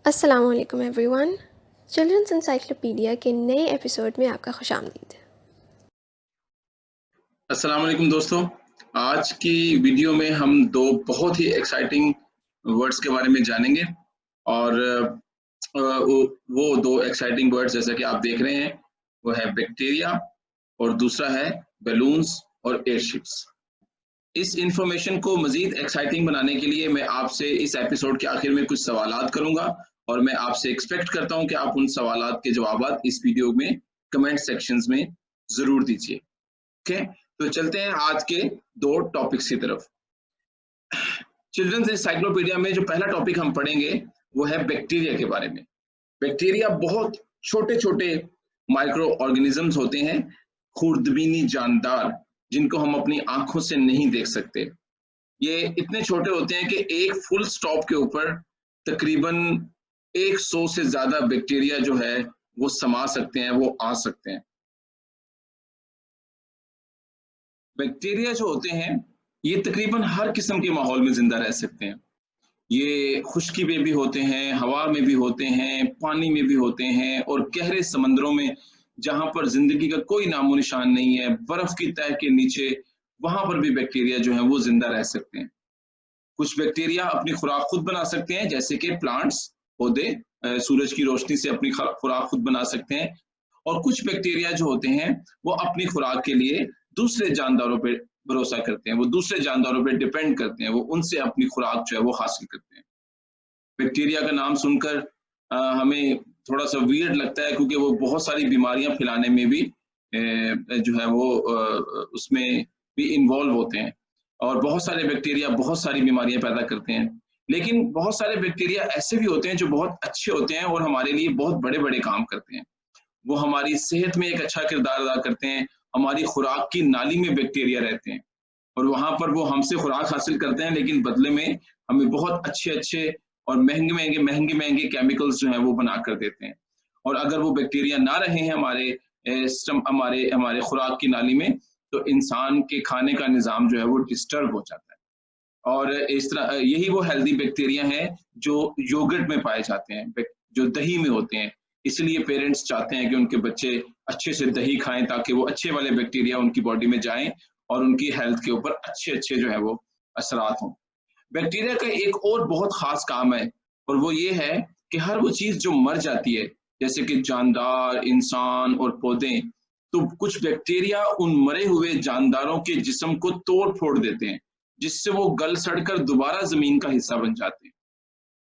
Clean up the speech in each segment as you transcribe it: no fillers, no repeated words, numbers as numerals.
अस्सलाम वालेकुम everyone. Children's encyclopedia के नए एपिसोड में आपका खुशामदीद। अस्सलाम वालेकुम दोस्तों। आज की वीडियो में हम दो बहुत ही एक्साइटिंग वर्ड्स के बारे में जानेंगे और वो दो एक्साइटिंग वर्ड्स जैसा कि आप देख रहे हैं वो है बैक्टीरिया और दूसरा है बैलून्स और एयरशिप्स। इस इंफॉर्मेशन को मजीद एक्साइटिंग बनाने के लिए मैं आपसे इस एपिसोड के आखिर में कुछ सवालात करूंगा और मैं आपसे एक्सपेक्ट करता हूं कि आप उन सवालात के जवाब इस वीडियो में कमेंट सेक्शंस में जरूर दीजिए। ओके, तो चलते हैं आज के दो टॉपिक्स की तरफ। चिल्ड्रंस एनसाइक्लोपीडिया में जो पहला टॉपिक हम पढ़ेंगे वो है बैक्टीरिया के बारे में। बैक्टीरिया बहुत छोटे छोटे माइक्रो ऑर्गेनिजम्स होते हैं, खुर्दबीनी जानदार, जिनको हम अपनी आंखों से नहीं देख सकते। ये इतने छोटे होते हैं कि एक फुल स्टॉप के ऊपर तकरीबन 100 से ज्यादा बैक्टीरिया जो है वो समा सकते हैं, वो आ सकते हैं। बैक्टीरिया जो होते हैं ये तकरीबन हर किस्म के माहौल में जिंदा रह सकते हैं। ये खुश्की में भी होते हैं, हवा में भी होते हैं, पानी में भी होते हैं और गहरे समंदरों में जहां पर जिंदगी का कोई नामो निशान नहीं है, बर्फ की तह के नीचे, वहां पर भी बैक्टीरिया जो है वो जिंदा रह सकते हैं। कुछ बैक्टीरिया अपनी खुराक खुद बना सकते हैं, जैसे कि प्लांट्स, पौधे सूरज की रोशनी से अपनी खुराक खुद बना सकते हैं। और कुछ बैक्टीरिया जो होते हैं वो अपनी खुराक के लिए दूसरे जानदारों पर भरोसा करते हैं, वो दूसरे जानदारों पर डिपेंड करते हैं, वो उनसे अपनी खुराक जो है वो हासिल करते हैं। बैक्टीरिया का नाम सुनकर हमें थोड़ा सा वियर्ड लगता है, क्योंकि वो बहुत सारी बीमारियां फैलाने में भी जो है वो उसमें भी इन्वॉल्व होते हैं और बहुत सारे बैक्टीरिया बहुत सारी बीमारियां पैदा करते हैं। लेकिन बहुत सारे बैक्टीरिया ऐसे भी होते हैं जो बहुत अच्छे होते हैं और हमारे लिए बहुत बड़े बड़े काम करते हैं। वो हमारी सेहत में एक अच्छा किरदार अदा करते हैं। हमारी खुराक की नाली में बैक्टीरिया रहते हैं और वहां पर वो हमसे खुराक हासिल करते हैं, लेकिन बदले में हमें बहुत अच्छे अच्छे और महंगे महंगे केमिकल्स जो है वो बना कर देते हैं। और अगर वो बैक्टीरिया ना रहे हैं हमारे सिस्टम, हमारे हमारे खुराक की नाली में, तो इंसान के खाने का निज़ाम जो है वो डिस्टर्ब हो जाता है। और इस तरह यही वो हेल्दी बैक्टीरिया हैं जो योगर्ट में पाए जाते हैं, जो दही में होते हैं। इसलिए पेरेंट्स चाहते हैं कि उनके बच्चे अच्छे से दही खाएं, ताकि वो अच्छे वाले बैक्टीरिया उनकी बॉडी में जाएं और उनकी हेल्थ के ऊपर अच्छे अच्छे जो है वो असरात हों। बैक्टीरिया का एक और बहुत खास काम है और वो ये है कि हर वो चीज जो मर जाती है, जैसे कि जानदार, इंसान और पौधे, तो कुछ बैक्टीरिया उन मरे हुए जानदारों के जिस्म को तोड़ फोड़ देते हैं, जिससे वो गल सड़कर दोबारा जमीन का हिस्सा बन जाते हैं।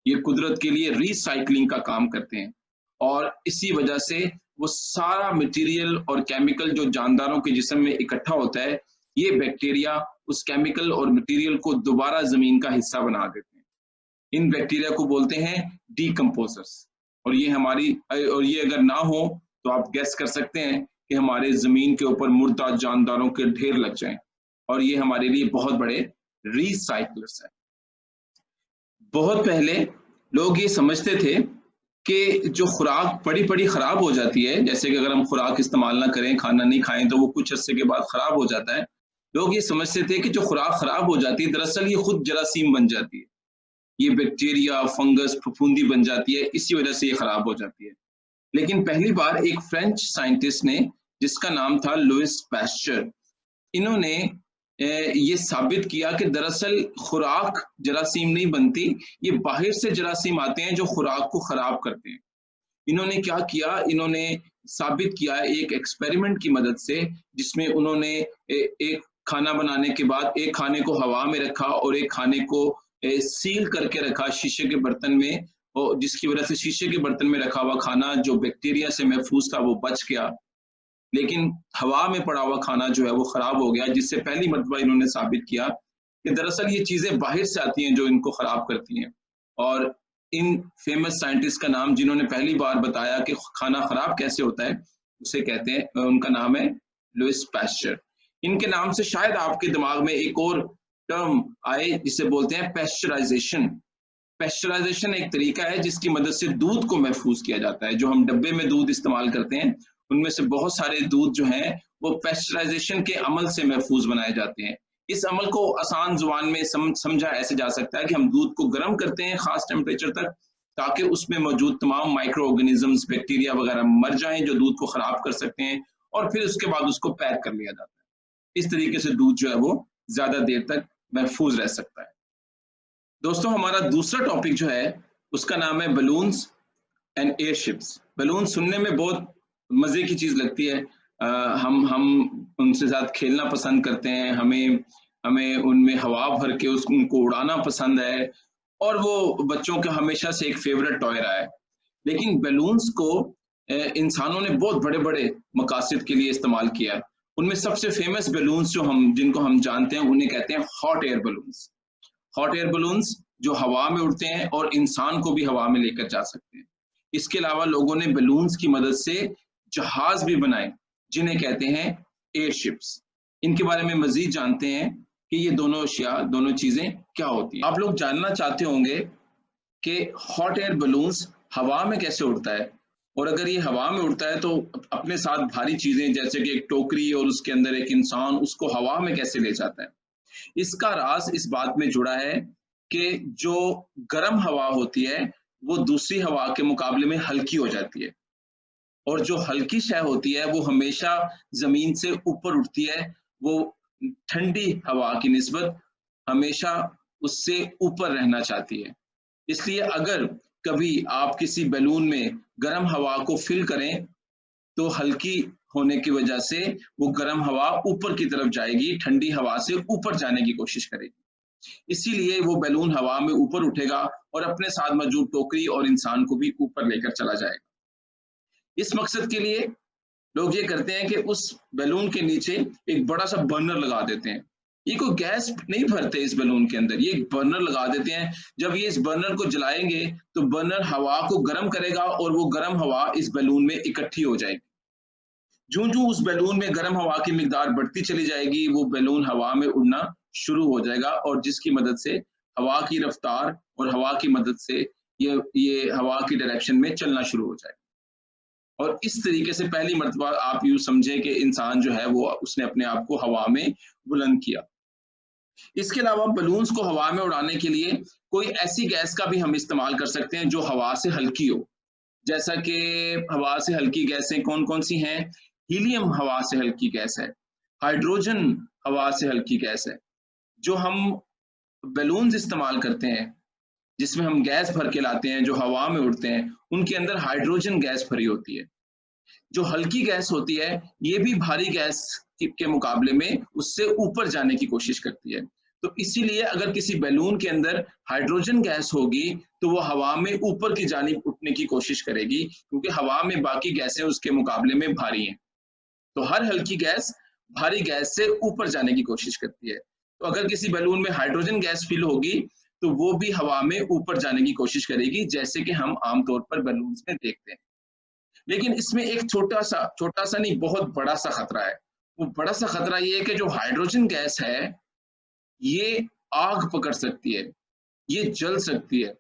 ये कुदरत के लिए रिसाइकलिंग का काम करते हैं और इसी वजह से वो सारा मटेरियल और केमिकल जो जानदारों के जिस्म में इकट्ठा होता है, ये बैक्टीरिया उस केमिकल और मटेरियल को दोबारा जमीन का हिस्सा बना देते हैं। इन बैक्टीरिया को बोलते हैं डीकम्पोजर्स। और ये अगर ना हो तो आप गेस कर सकते हैं कि हमारे जमीन के ऊपर मुर्दा जानदारों के ढेर लग जाएं और ये हमारे लिए बहुत बड़े रिसाइकलर्स हैं। बहुत पहले लोग ये समझते थे कि जो खुराक पड़ी पड़ी खराब हो जाती है, जैसे कि अगर हम खुराक इस्तेमाल ना करें, खाना नहीं खाएं, तो वो कुछ अरसे के बाद खराब हो जाता है। लोग ये समझते थे कि जो खुराक खराब हो जाती है, दरअसल ये खुद जरासीम बन जाती है, ये बैक्टीरिया, फंगस, फफूंदी बन जाती है, इसी वजह से ये खराब हो जाती है। लेकिन पहली बार एक फ्रेंच साइंटिस्ट ने, जिसका नाम था लुइस पैस्चर, इन्होंने ये साबित किया कि दरअसल खुराक जरासीम नहीं बनती, ये बाहर से जरासीम आते हैं जो खुराक को खराब करते हैं। इन्होंने क्या किया, इन्होंने साबित किया एक एक्सपेरिमेंट की मदद से, जिसमें उन्होंने एक खाना बनाने के बाद एक खाने को हवा में रखा और एक खाने को सील करके रखा शीशे के बर्तन में, और जिसकी वजह से शीशे के बर्तन में रखा हुआ खाना जो बैक्टीरिया से महफूज था वो बच गया, लेकिन हवा में पड़ा हुआ खाना जो है वो खराब हो गया। जिससे पहली मर्तबा इन्होंने साबित किया कि दरअसल ये चीजें बाहर से आती हैं जो इनको खराब करती हैं। और इन फेमस साइंटिस्ट का नाम, जिन्होंने पहली बार बताया कि खाना खराब कैसे होता है, उसे कहते हैं, उनका नाम है लुइस पैस्चर। इनके नाम से शायद आपके दिमाग में एक और टर्म आए जिसे बोलते हैं पेस्चराइजेशन। पेस्चराइजेशन एक तरीका है जिसकी मदद से दूध को महफूज किया जाता है। जो हम डब्बे में दूध इस्तेमाल करते हैं, उनमें से बहुत सारे दूध जो हैं वो पेस्चराइजेशन के अमल से महफूज बनाए जाते हैं। इस अमल को आसान जुबान में समझा ऐसे जा सकता है कि हम दूध को गर्म करते हैं खास टेम्परेचर तक, ताकि उसमें मौजूद तमाम माइक्रो ऑर्गेनिजम्स, बैक्टीरिया वगैरह मर जाएं जो दूध को खराब कर सकते हैं, और फिर उसके बाद उसको पैक कर लिया जाता है। इस तरीके से दूध जो है वो ज्यादा देर तक महफूज रह सकता है। दोस्तों, हमारा दूसरा टॉपिक जो है उसका नाम है बलून्स एंड एयरशिप्स। बलून सुनने में बहुत मजे की चीज लगती है। हम उनसे साथ खेलना पसंद करते हैं, हमें हमें उनमें हवा भर के उनको उड़ाना पसंद है, और वो बच्चों का हमेशा से एक फेवरेट टॉय रहा है। लेकिन बैलून्स को इंसानों ने बहुत बड़े बड़े मकासद के लिए इस्तेमाल किया है। उनमें सबसे फेमस बैलून्स जिनको हम जानते हैं उन्हें कहते हैं hot air balloons. Hot air balloons जो हवा में उड़ते हैं और इंसान को भी हवा में लेकर जा सकते हैं। इसके अलावा लोगों ने बलून्स की मदद से जहाज भी बनाए जिन्हें कहते हैं एयरशिप्स। इनके बारे में मजीद जानते हैं कि ये दोनों चीजें क्या होती हैं। आप लोग जानना चाहते होंगे कि हॉट एयर बलून्स हवा में कैसे उड़ता है, और अगर ये हवा में उड़ता है तो अपने साथ भारी चीजें जैसे कि एक टोकरी और उसके अंदर एक इंसान उसको हवा में कैसे ले जाता है। इसका राज इस बात में जुड़ा है कि जो गर्म हवा होती है वो दूसरी हवा के मुकाबले में हल्की हो जाती है, और जो हल्की शय होती है वो हमेशा जमीन से ऊपर उठती है। वो ठंडी हवा की निस्बत हमेशा उससे ऊपर रहना चाहती है। इसलिए अगर कभी आप किसी बैलून में गर्म हवा को फिल करें तो हल्की होने की वजह से वो गर्म हवा ऊपर की तरफ जाएगी, ठंडी हवा से ऊपर जाने की कोशिश करेगी। इसीलिए वो बैलून हवा में ऊपर उठेगा और अपने साथ मौजूद टोकरी और इंसान को भी ऊपर लेकर चला जाएगा। इस मकसद के लिए लोग ये करते हैं कि उस बैलून के नीचे एक बड़ा सा बर्नर लगा देते हैं। ये कोई गैस नहीं भरते इस बैलून के अंदर, ये एक बर्नर लगा देते हैं। जब ये इस बर्नर को जलाएंगे तो बर्नर हवा को गर्म करेगा और वो गर्म हवा इस बैलून में इकट्ठी हो जाएगी। जो उस बैलून में गर्म हवा की मिकदार बढ़ती चली जाएगी वो बैलून हवा में उड़ना शुरू हो जाएगा, और जिसकी मदद से हवा की रफ्तार और हवा की मदद से ये हवा की डायरेक्शन में चलना शुरू हो जाएगा। और इस तरीके से पहली मर्तबा आप यूं समझे कि इंसान जो है वो उसने अपने आप को हवा में बुलंद किया। इसके अलावा बलून्स को हवा में उड़ाने के लिए कोई ऐसी गैस का भी हम इस्तेमाल कर सकते हैं जो हवा से हल्की हो। जैसा कि हवा से हल्की गैसें कौन कौन सी हैं? हीलियम हवा से हल्की गैस है, हाइड्रोजन हवा से हल्की गैस है। जो हम बैलून्स इस्तेमाल करते हैं जिसमें हम गैस भर के लाते हैं, जो हवा में उड़ते हैं, उनके अंदर हाइड्रोजन गैस भरी होती है। जो हल्की गैस होती है ये भी भारी गैस के मुकाबले में उससे ऊपर जाने की कोशिश करती है। तो इसीलिए अगर किसी बैलून के अंदर हाइड्रोजन गैस होगी तो वो हवा में ऊपर की जानिब उठने की कोशिश करेगी, क्योंकि हवा में बाकी गैसें उसके मुकाबले में भारी हैं। तो हर हल्की गैस भारी गैस से ऊपर जाने की कोशिश करती है। तो अगर किसी बैलून में हाइड्रोजन गैस फिल होगी तो वो भी हवा में ऊपर जाने की कोशिश करेगी, जैसे कि हम आमतौर पर बैलून्स में देखते हैं। लेकिन इसमें एक छोटा सा नहीं, बहुत बड़ा सा खतरा है। वो बड़ा सा खतरा ये है कि जो हाइड्रोजन गैस है ये आग पकड़ सकती है, ये जल सकती है।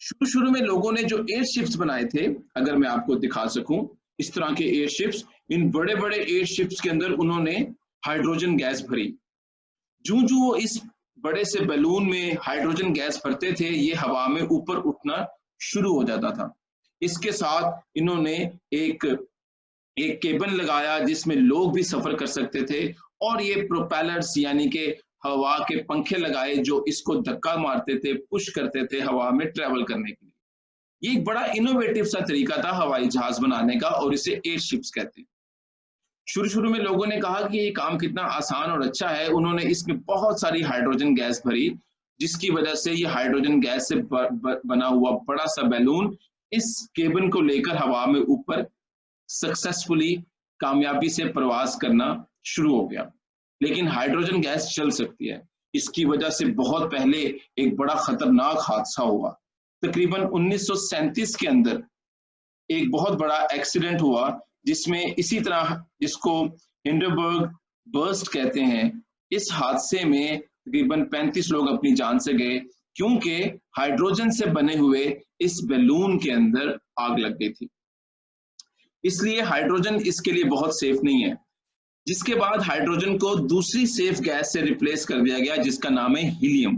शुरू में लोगों ने जो एयरशिप्स बनाए थे, अगर मैं आपको दिखा सकूं, इस तरह के एयरशिप्स, इन बड़े बड़े एयरशिप्स के अंदर उन्होंने हाइड्रोजन गैस भरी। जो वो इस बड़े से बैलून में हाइड्रोजन गैस भरते थे ये हवा में ऊपर उठना शुरू हो जाता था। इसके साथ इन्होंने एक केबल लगाया जिसमें लोग भी सफर कर सकते थे, और ये प्रोपेलर्स यानी कि हवा के पंखे लगाए जो इसको धक्का मारते थे, पुश करते थे हवा में ट्रेवल करने के लिए। ये एक बड़ा इनोवेटिव सा तरीका था हवाई जहाज बनाने का, और इसे एयरशिप्स कहते हैं। शुरू में लोगों ने कहा कि ये काम कितना आसान और अच्छा है। उन्होंने इसमें बहुत सारी हाइड्रोजन गैस भरी, जिसकी वजह से ये हाइड्रोजन गैस से बना हुआ बड़ा सा बैलून इस केबल को लेकर हवा में ऊपर सक्सेसफुली, कामयाबी से प्रवास करना शुरू हो गया। लेकिन हाइड्रोजन गैस जल सकती है। इसकी वजह से बहुत पहले एक बड़ा खतरनाक हादसा हुआ। तकरीबन 1937 के अंदर एक बहुत बड़ा एक्सीडेंट हुआ जिसमें इसी तरह, जिसको हिंडनबर्ग बर्स्ट कहते हैं, इस हादसे में तकरीबन 35 लोग अपनी जान से गए, क्योंकि हाइड्रोजन से बने हुए इस बैलून के अंदर आग लग गई थी। इसलिए हाइड्रोजन इसके लिए बहुत सेफ नहीं है। जिसके बाद हाइड्रोजन को दूसरी सेफ गैस से रिप्लेस कर दिया गया जिसका नाम है हीलियम।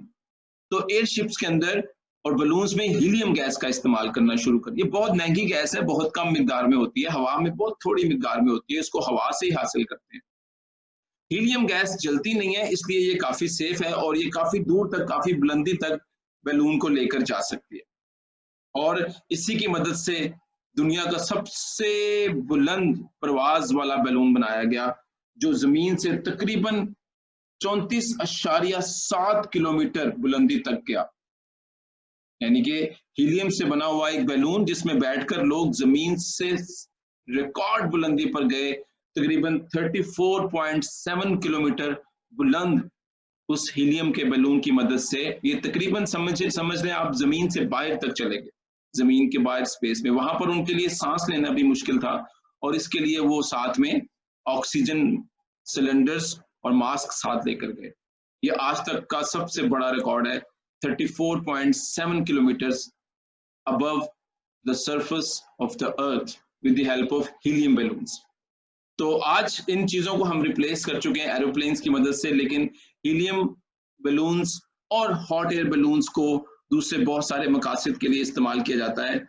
तो एयरशिप्स के अंदर और बलून्स में हीलियम गैस का इस्तेमाल करना शुरू कर। ये बहुत महंगी गैस है, बहुत कम मिकदार में होती है, हवा में बहुत थोड़ी मिकदार में होती है, इसको हवा से ही हासिल करते हैं। हीलियम गैस जलती नहीं है, इसलिए ये काफी सेफ है और ये काफी दूर तक, काफी बुलंदी तक बैलून को लेकर जा सकती है। और इसी की मदद से दुनिया का सबसे बुलंद परवाज वाला बैलून बनाया गया, जो जमीन से तकरीबन 34.7 किलोमीटर बुलंदी तक गया। यानी कि हीलियम से बना हुआ एक बैलून जिसमें बैठकर लोग जमीन से रिकॉर्ड बुलंदी पर गए, तकरीबन 34.7 किलोमीटर बुलंद उस हीलियम के बैलून की मदद से। ये तकरीबन समझ लें आप, जमीन से बाहर तक चले गए, जमीन के बाहर स्पेस में। वहां पर उनके लिए सांस लेना भी मुश्किल था और इसके लिए वो साथ में ऑक्सीजन सिलेंडर्स और मास्क साथ लेकर गए। ये आज तक का सबसे बड़ा रिकॉर्ड है, 34.7 kilometers above the surface of the earth with the help of helium balloons. तो आज इन चीजों को हम रिप्लेस कर चुके हैं एरोप्लेन्स की मदद से, लेकिन हीलियम बलून्स और हॉट एयर बलून्स को दूसरे बहुत सारे मकासद के लिए इस्तेमाल किया जाता है।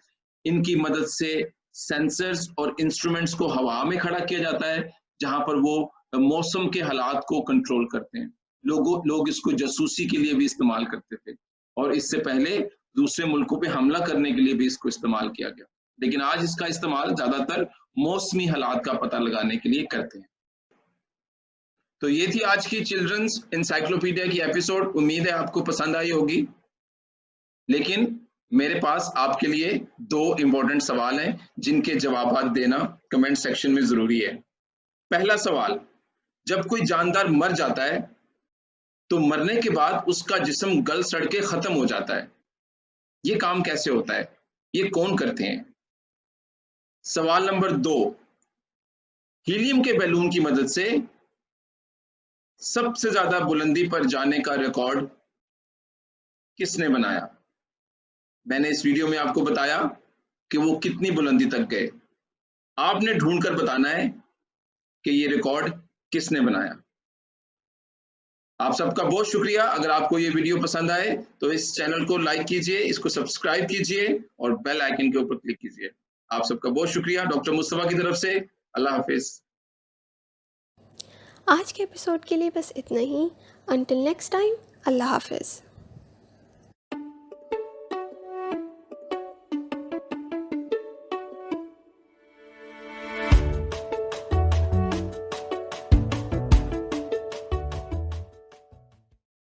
इनकी मदद से सेंसर्स और इंस्ट्रूमेंट्स को हवा में खड़ा किया जाता है, जहां पर वो मौसम के हालात को कंट्रोल करते हैं। लोग इसको जासूसी के लिए भी इस्तेमाल करते थे और इससे पहले दूसरे मुल्कों पे हमला करने के लिए भी इसको इस्तेमाल किया गया, लेकिन आज इसका इस्तेमाल ज्यादातर मौसमी हालात का पता लगाने के लिए करते हैं। तो ये थी आज की चिल्ड्रंस इंसाइक्लोपीडिया की एपिसोड। उम्मीद है आपको पसंद आई होगी, लेकिन मेरे पास आपके लिए 2 इंपॉर्टेंट सवाल हैं जिनके जवाब देना कमेंट सेक्शन में जरूरी है। पहला सवाल, जब कोई जानदार मर जाता है तो मरने के बाद उसका जिस्म गल सड़ के खत्म हो जाता है, ये काम कैसे होता है, ये कौन करते हैं? सवाल नंबर 2, हीलियम के बैलून की मदद से सबसे ज्यादा बुलंदी पर जाने का रिकॉर्ड किसने बनाया? मैंने इस वीडियो में आपको बताया कि वो कितनी बुलंदी तक गए। आपने ढूंढकर बताना है कि ये रिकॉर्ड किसने बनाया। आप सबका बहुत शुक्रिया। अगर आपको ये वीडियो पसंद आए तो इस चैनल को लाइक कीजिए, इसको सब्सक्राइब कीजिए और बेल आइकन के ऊपर क्लिक कीजिए। आप सबका बहुत शुक्रिया। डॉक्टर मुस्तफा की तरफ से अल्लाह हाफिज। आज के एपिसोड के लिए बस इतना ही। अंटिल नेक्स्ट टाइम, अल्लाह हाफिज़।